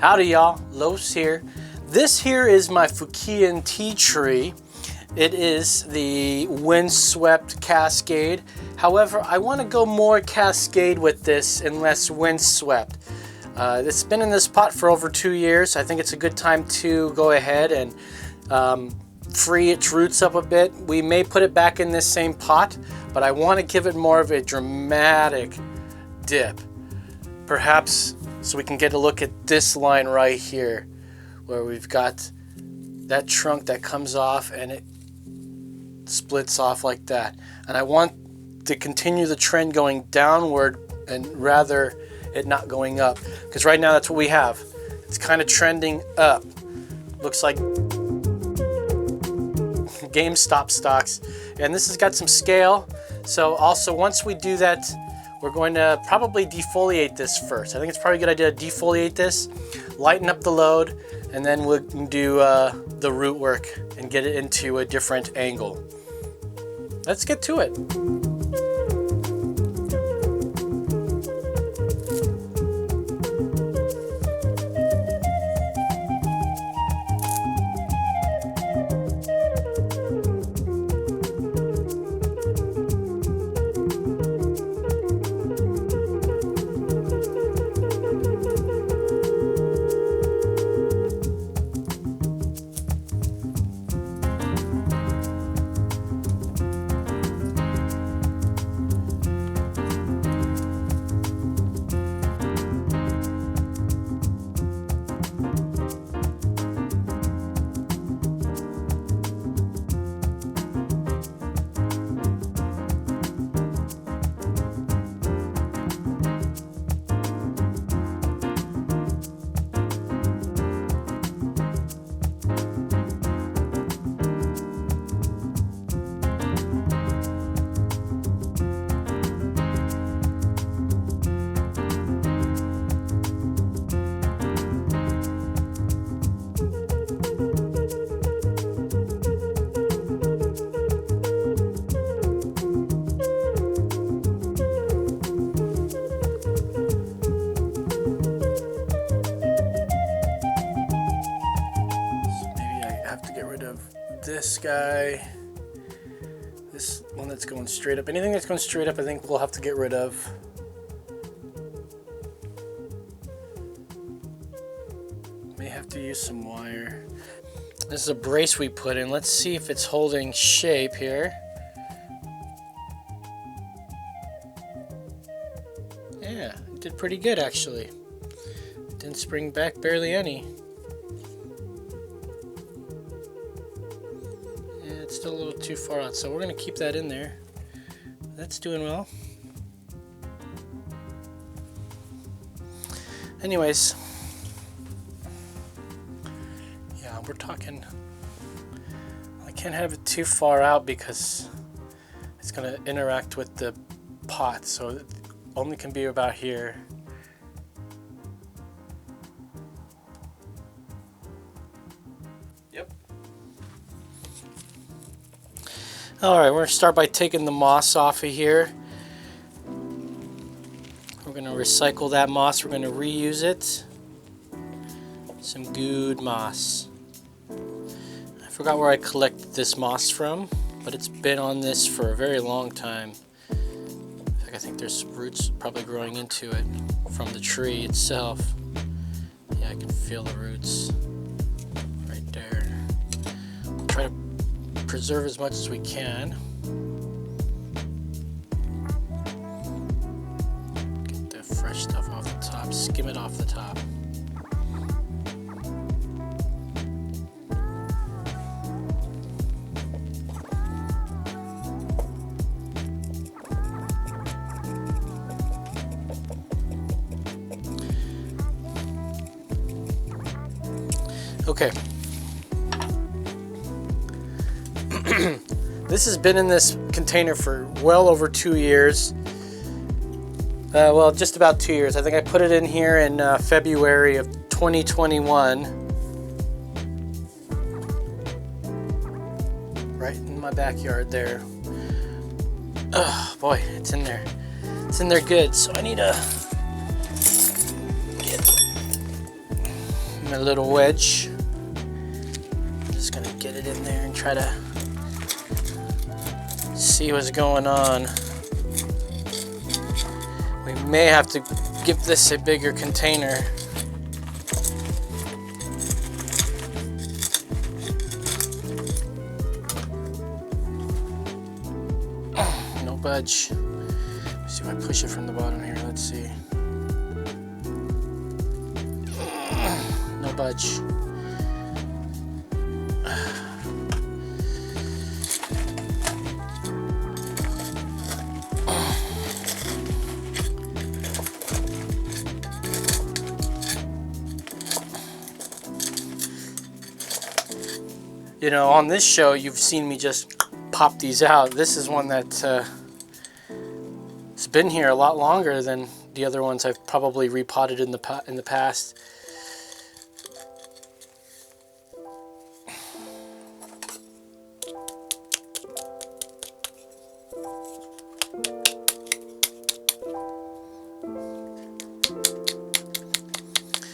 Howdy y'all, Los here. This here is my Fukien tea tree. It is the Windswept Cascade. However, I want to go more Cascade with this and less Windswept. It's been in this pot for over 2 years. I think it's a good time to go ahead and free its roots up a bit. We may put it back in this same pot, but I want to give it more of a dramatic dip. Perhaps so we can get a look at this line right here, where we've got that trunk that comes off and it splits off like that. And I want to continue the trend going downward and rather it not going up, because right now that's what we have. It's kind of trending up. Looks like GameStop stocks. And this has got some scale. So also once we do that, we're going to probably defoliate this first. I think it's probably a good idea to defoliate this, lighten up the load, and then we'll do the root work and get it into a different angle. Let's get to it. This guy, this one that's going straight up. Anything that's going straight up, I think we'll have to get rid of. May have to use some wire. This is a brace we put in. Let's see if it's holding shape here. Yeah, it did pretty good actually. Didn't spring back barely any. Still a little too far out, so we're going to keep that in there. That's doing well. Anyways, yeah, we're talking, I can't have it too far out because it's going to interact with the pot, so it only can be about here. Alright, we're going to start by taking the moss off of here. We're going to recycle that moss. We're going to reuse it. Some good moss. I forgot where I collected this moss from, but it's been on this for a very long time. In fact, I think there's roots probably growing into it from the tree itself. Yeah, I can feel the roots right there. We'll try to preserve as much as we can. Get the fresh stuff off the top, skim it off the top. Okay. This has been in this container for well over 2 years. Well, just about 2 years. I think I put it in here in February of 2021. Right in my backyard there. Oh boy, it's in there. It's in there good, so I need to get my little wedge. Just gonna get it in there and try to see what's going on. We may have to give this a bigger container. No budge. Let's see if I push it from the bottom here. Let's see. No budge. You know, on this show, you've seen me just pop these out. This is one that has been here a lot longer than the other ones I've probably repotted in the past.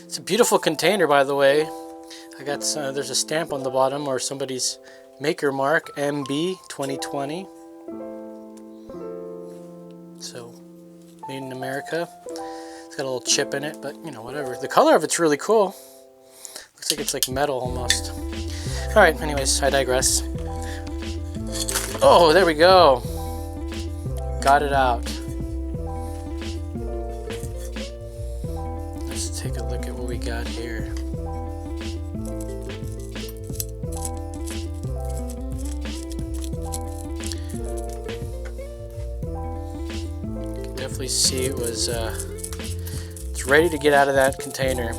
It's a beautiful container, by the way. I got there's a stamp on the bottom, or somebody's maker mark, MB 2020. So, made in America. It's got a little chip in it, but you know, whatever. The color of it's really cool. Looks like it's like metal almost. Alright, anyways, I digress. Oh, there we go. Got it out. Let's take a look at what we got here. Definitely see it was it's ready to get out of that container.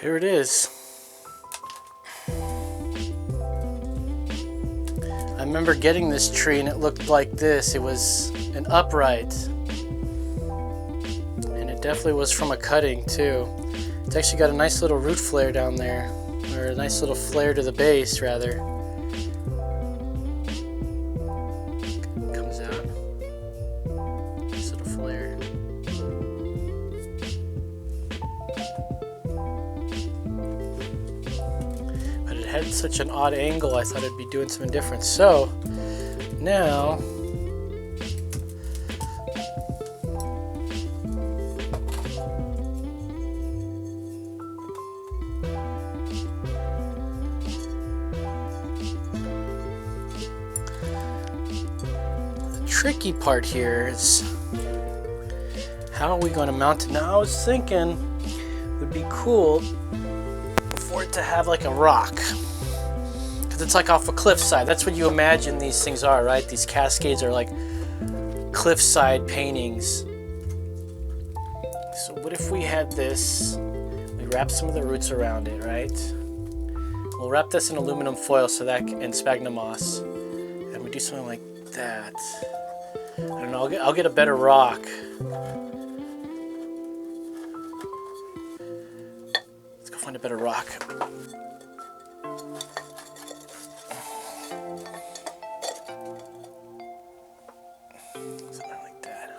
Here it is. I remember getting this tree and it looked like this. It was an upright. And it definitely was from a cutting too. It's actually got a nice little root flare down there. Or a nice little flare to the base, rather. Comes out. Nice little flare. Had such an odd angle, I thought it'd be doing something different. So now the tricky part here is how are we going to mount it? Now I was thinking it would be cool for it to have like a rock. It's like off a cliffside. That's what you imagine these things are, right? These cascades are like cliffside paintings. So what if we had this, we wrap some of the roots around it, right? We'll wrap this in aluminum foil so that, and sphagnum moss, and we do something like that. I don't know, I'll get a better rock. Let's go find a better rock. Something like that.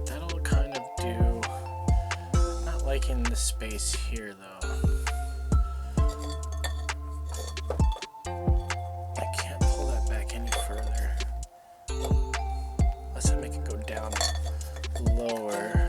That'll kind of do. I'm not liking the space here though. I can't pull that back any further. Unless I make it go down lower.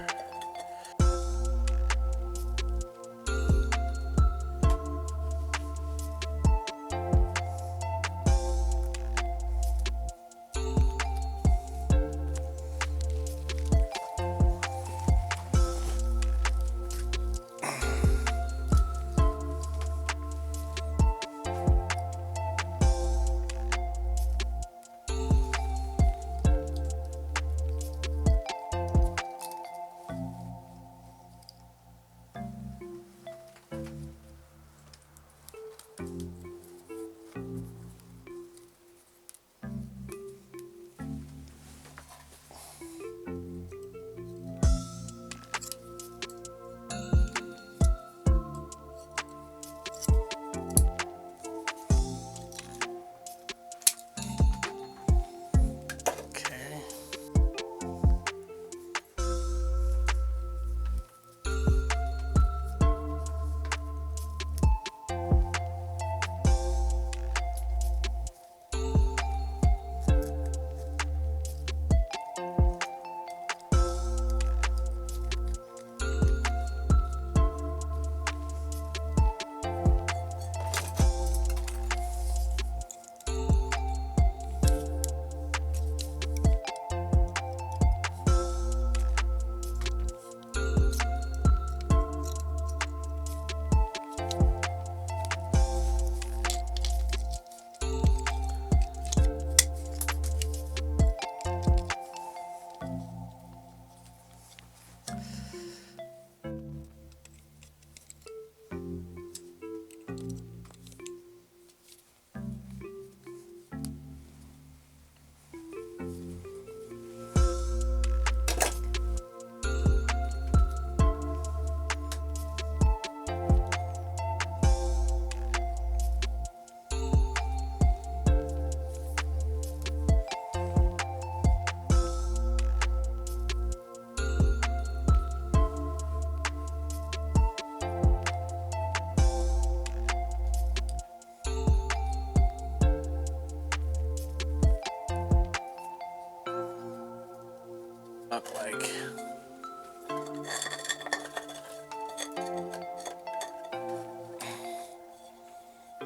Up like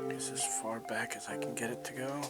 this as far back as I can get it to go.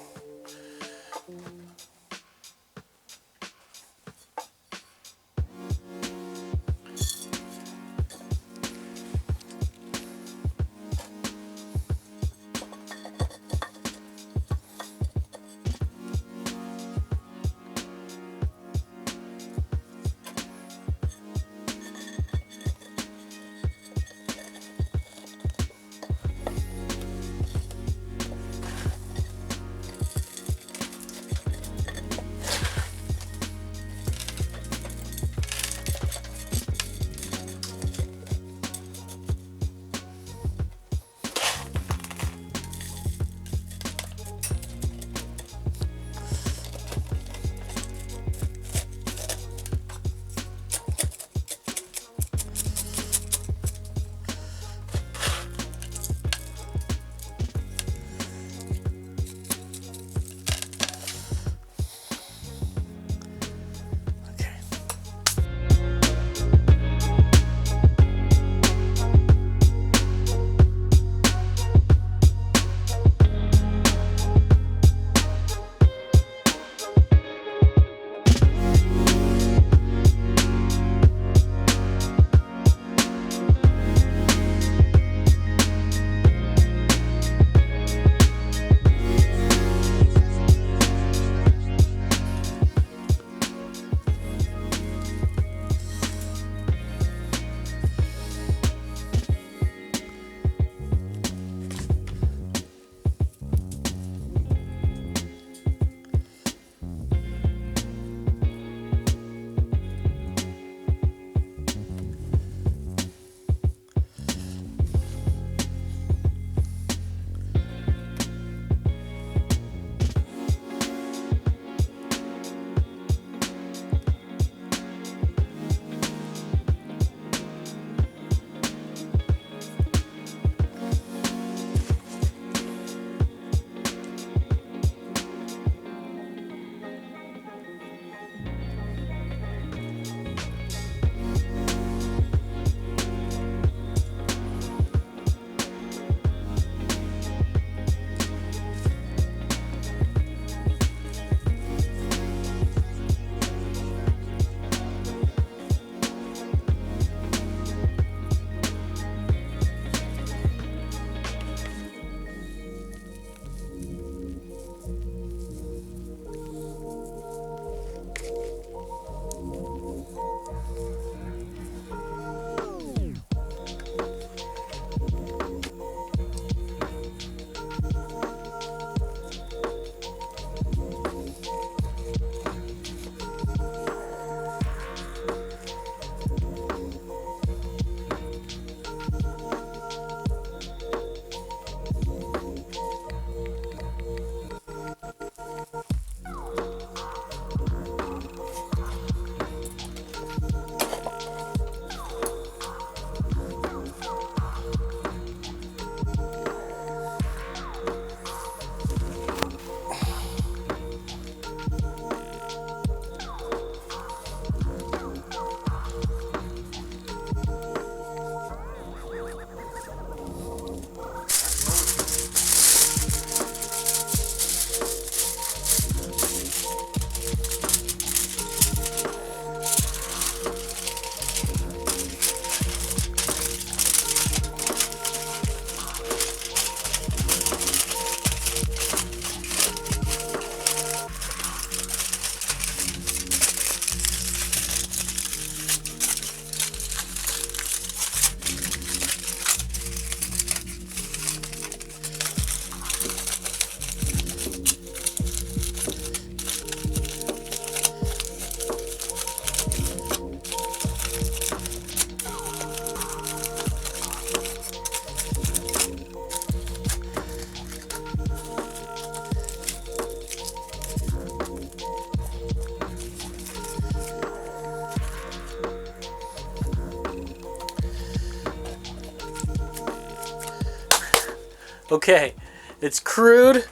Okay, it's crude,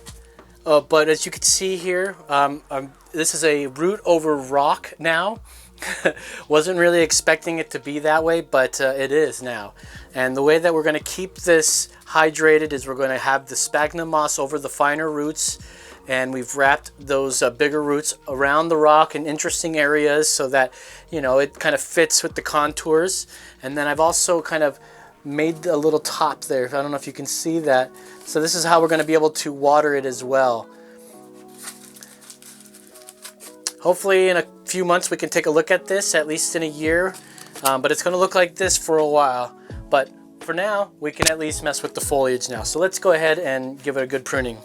but as you can see here, this is a root over rock now. Wasn't really expecting it to be that way, but it is now. And the way that we're going to keep this hydrated is we're going to have the sphagnum moss over the finer roots, and we've wrapped those bigger roots around the rock in interesting areas so that, you know, it kind of fits with the contours. And then I've also kind of made a little top there. I don't know if you can see that. So this is how we're going to be able to water it as well. Hopefully in a few months we can take a look at this, at least in a year, but it's going to look like this for a while. But for now, we can at least mess with the foliage now. So let's go ahead and give it a good pruning.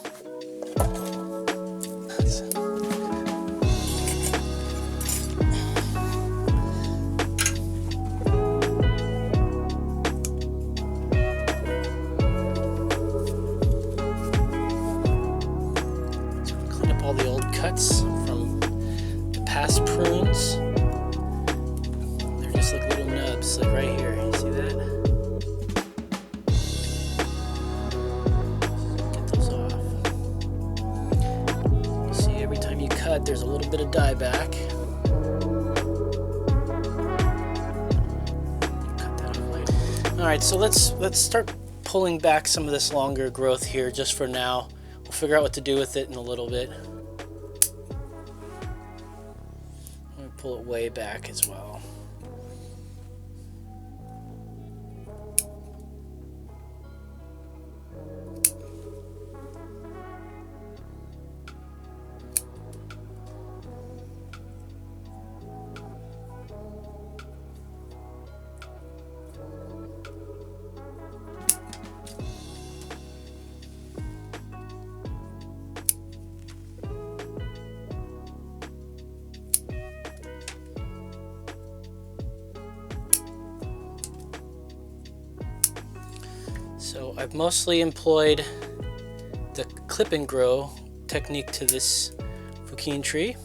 So clean up all the old cuts from past prunes. They're just like little nubs, like right here. You see that? Get those off. You see, every time you cut, there's a little bit of dieback. Cut that off later. All right, so let's start pulling back some of this longer growth here just for now. We'll figure out what to do with it in a little bit. Pull it way back as well. So I've mostly employed the clip and grow technique to this Fukien tree.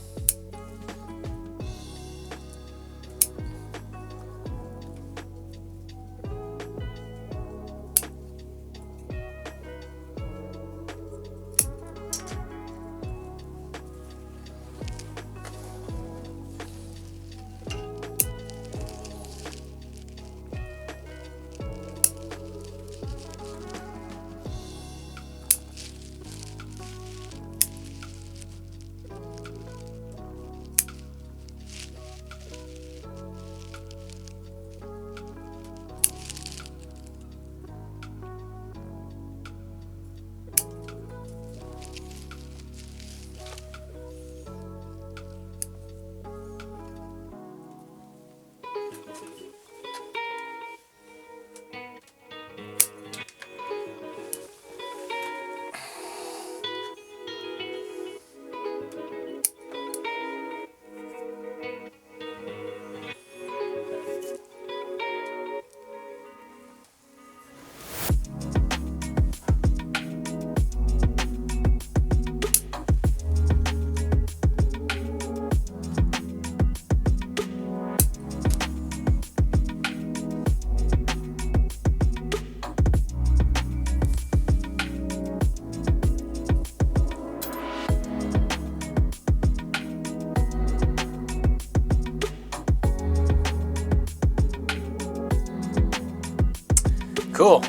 Cool.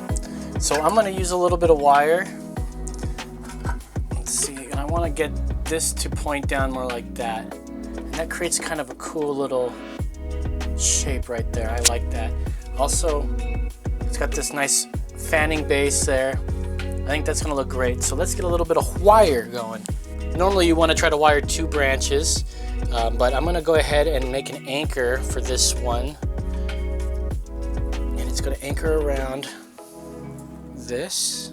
So I'm going to use a little bit of wire. Let's see, and I want to get this to point down more like that. And that creates kind of a cool little shape right there. I like that. Also, it's got this nice fanning base there. I think that's going to look great. So let's get a little bit of wire going. Normally you want to try to wire 2 branches, but I'm going to go ahead and make an anchor for this one. And it's going to anchor around this.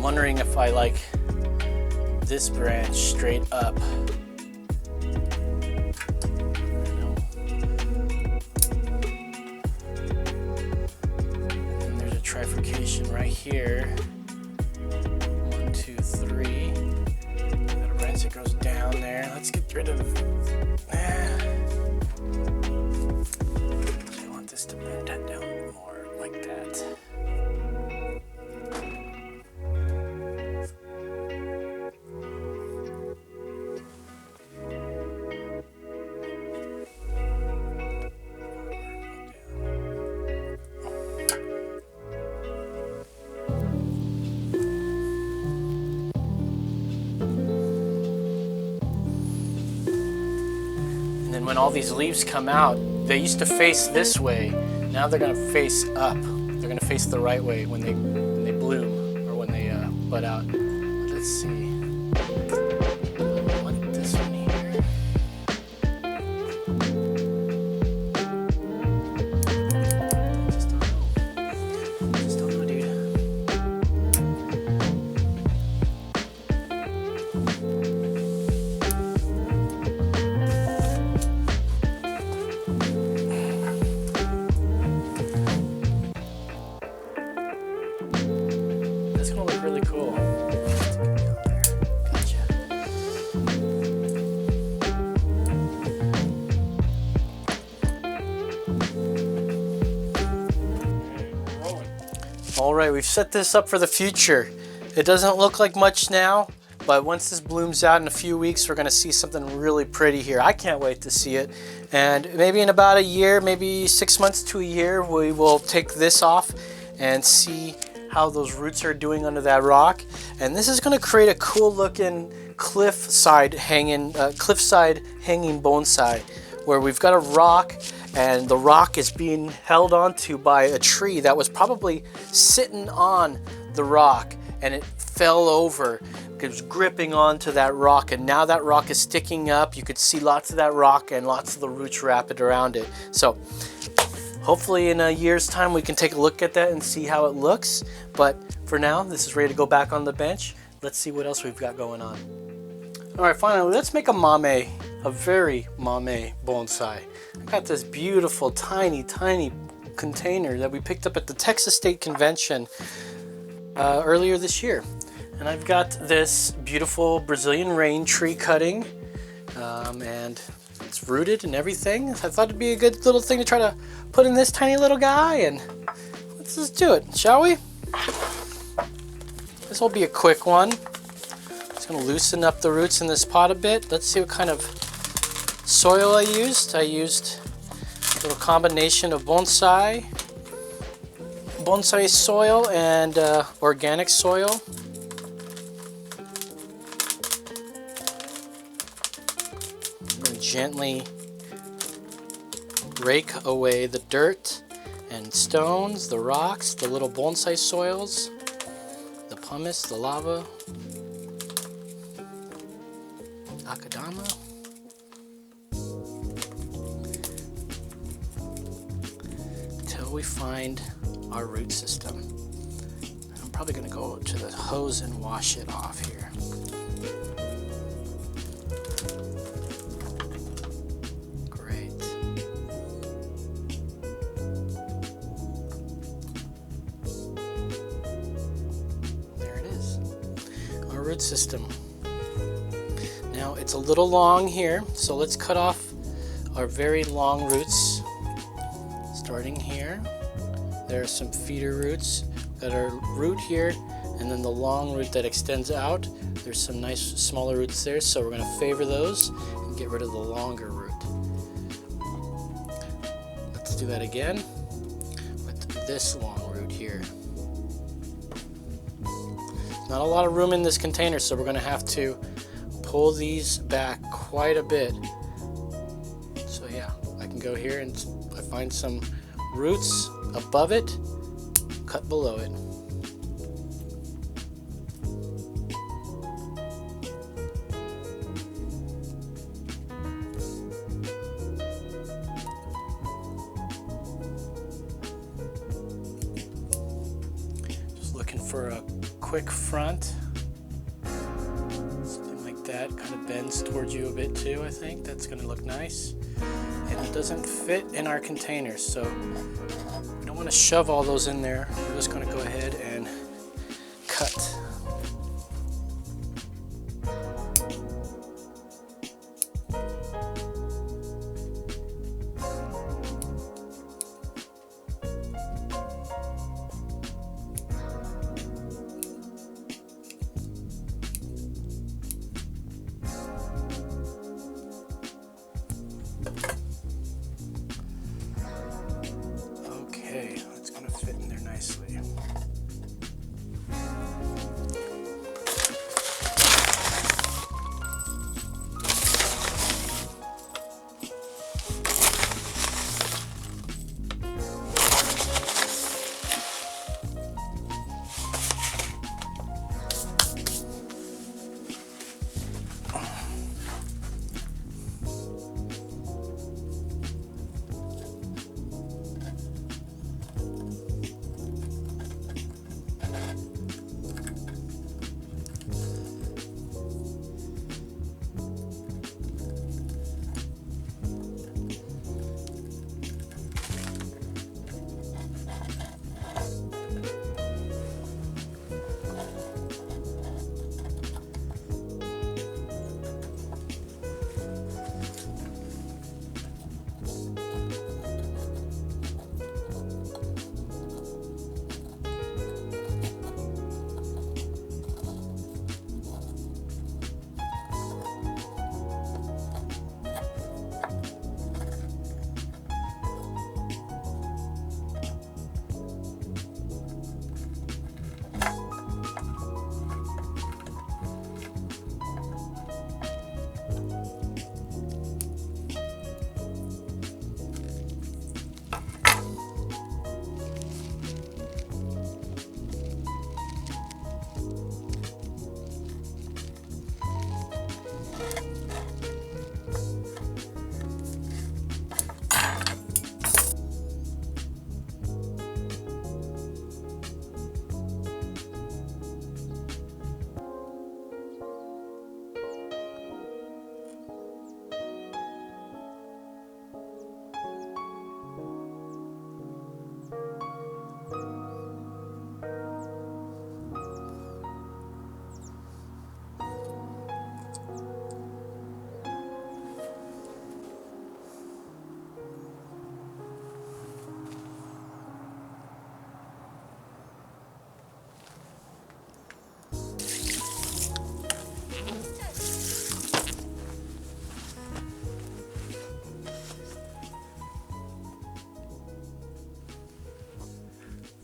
I'm wondering if I like this branch straight up. And there's a trifurcation right here. 1, 2, 3. Got a branch that goes down there. Let's get rid of. I want this to bend that down more like that. When all these leaves come out, they used to face this way. Now they're going to face up. They're going to face the right way when they bloom or when they bud out. Let's see. I want this one here. Just don't know, dude. Really cool. Gotcha. All right, we've set this up for the future. It doesn't look like much now, but once this blooms out in a few weeks, we're gonna see something really pretty here. I can't wait to see it. And maybe in about a year, maybe 6 months to a year, we will take this off and see how those roots are doing under that rock. And this is going to create a cool looking cliffside hanging bonsai, where we've got a rock and the rock is being held onto by a tree that was probably sitting on the rock and it fell over. It was gripping onto that rock, and now that rock is sticking up. You could see lots of that rock and lots of the roots wrapped around it. So hopefully in a year's time we can take a look at that and see how it looks. But for now, this is ready to go back on the bench. Let's see what else we've got going on. All right, finally, let's make a Mame, a very Mame bonsai. I got this beautiful, tiny container that we picked up at the Texas State Convention earlier this year. And I've got this beautiful Brazilian rain tree cutting, and it's rooted and everything. I thought it'd be a good little thing to try to put in this tiny little guy, and let's just do it, shall we? This will be a quick one. Just gonna loosen up the roots in this pot a bit. Let's see what kind of soil I used. I used a little combination of bonsai soil and organic soil. Gently rake away the dirt and stones, the rocks, the little bonsai soils, the pumice, the lava, akadama. Until we find our root system. I'm probably going to go to the hose and wash it off here. Root system. Now it's a little long here, so let's cut off our very long roots. Starting here, there are some feeder roots that are root here, and then the long root that extends out. There's some nice smaller roots there, so we're going to favor those and get rid of the longer root. Let's do that again with this long root here. Not a lot of room in this container, so we're going to have to pull these back quite a bit. So yeah, I can go here and I find some roots above it, cut below it. Just looking for a quick front. Something like that, kind of bends towards you a bit too, I think. That's gonna look nice. And it doesn't fit in our containers, so we don't want to shove all those in there. We're just gonna go ahead and cut. Okay, that's gonna fit in there nicely.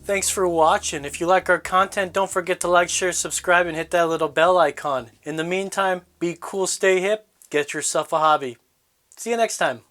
Thanks for watching. If you like our content, don't forget to like, share, subscribe, and hit that little bell icon. In the meantime, be cool, stay hip, get yourself a hobby. See you next time.